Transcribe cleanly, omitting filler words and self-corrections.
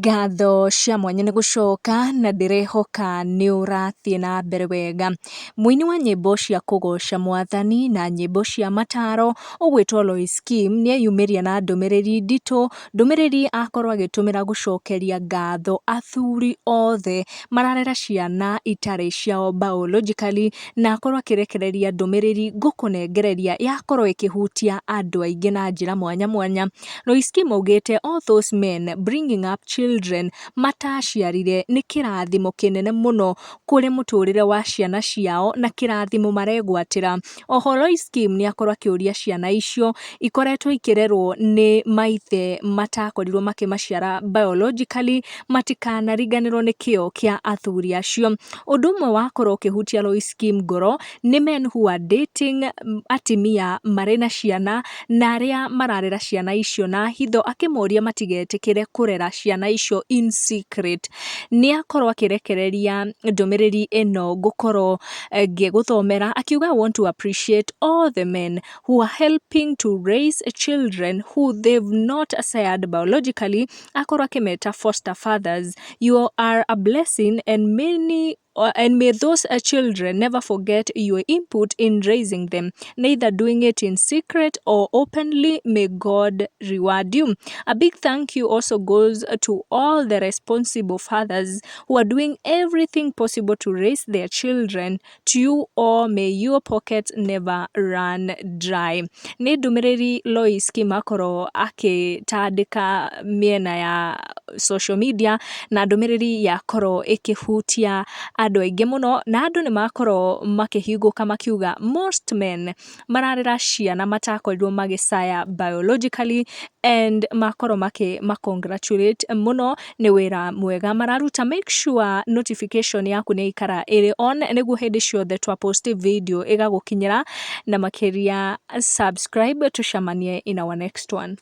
Ngatho cia mwanya nĩ gũcoka na ndĩrehoka nĩ ũrathiĩ na mbere wega. Mũini wa nyĩmbo cia kũgoca Mwathani na nyĩmbo cia mataro ũgwĩtwo Loise nĩeyumĩria na ndũmĩrĩri nditũ, ndũmĩrĩri akorwo agĩtũmĩra gũcokeria ngatho athuri othe mararera ciana itarĩ ciao biologically, na akorwo akĩrekereria ndũmĩrĩri ngũkũnengereria yakorwo ĩkĩhutia andũ aingĩ na njĩra mwanya mwanya. Loise augĩte all those men bringing up children mataciarire nĩ kĩrathimo kĩnene mũno kũrĩ mũtũrĩre wa ciana ciao na kĩrathimo maregwatĩra. Oho Loise nĩ akorwo akĩũria ciana icio ikoretwo ikĩrerwo nĩ maithe matakorirwo makĩmaciara biologically matikanariganĩrwo nĩ kĩo kĩa athuri acio. Ũndũ ũmwe wakorwo ũkĩhutia Loise ngoro nĩ men who are dating atimia marĩ na ciana na arĩa mararera ciana icio na hitho, akĩmoria matigetĩkĩre kũrera ciana icio in secret. Nĩ akorwo akĩrekereria ndũmĩrĩri ĩno ngũkorwo ngĩgũthomera akiuga, I want to appreciate all the men who are helping to raise children who they've not sired biologically. Akorwo akĩmeta foster fathers. You are a blessing and may those children never forget your input in raising them, neither doing it in secret or openly. May God reward you. A big thank you also goes to all the responsible fathers who are doing everything possible to raise their children. To you all, may your pockets never run dry. Nĩ ndũmĩrĩri Loise akorwo akĩtandĩka mĩena ya social media, na ndũmĩrĩri yakorwo ĩkĩhutia andũ aingĩ mũno, na andũ nĩ makorwo makĩhingũka makiuga most men mararera ciana matakorirwo magĩcaya biologically and makorwo ma-congratulate mũno nĩ wĩra mwega mararuta. Make sure notification yaku nĩ ikara ĩrĩ on nĩguo hĩndĩ ciothe twa post video ĩgagũkinyĩra, na makĩria subscribe. Tucemanie in our next one.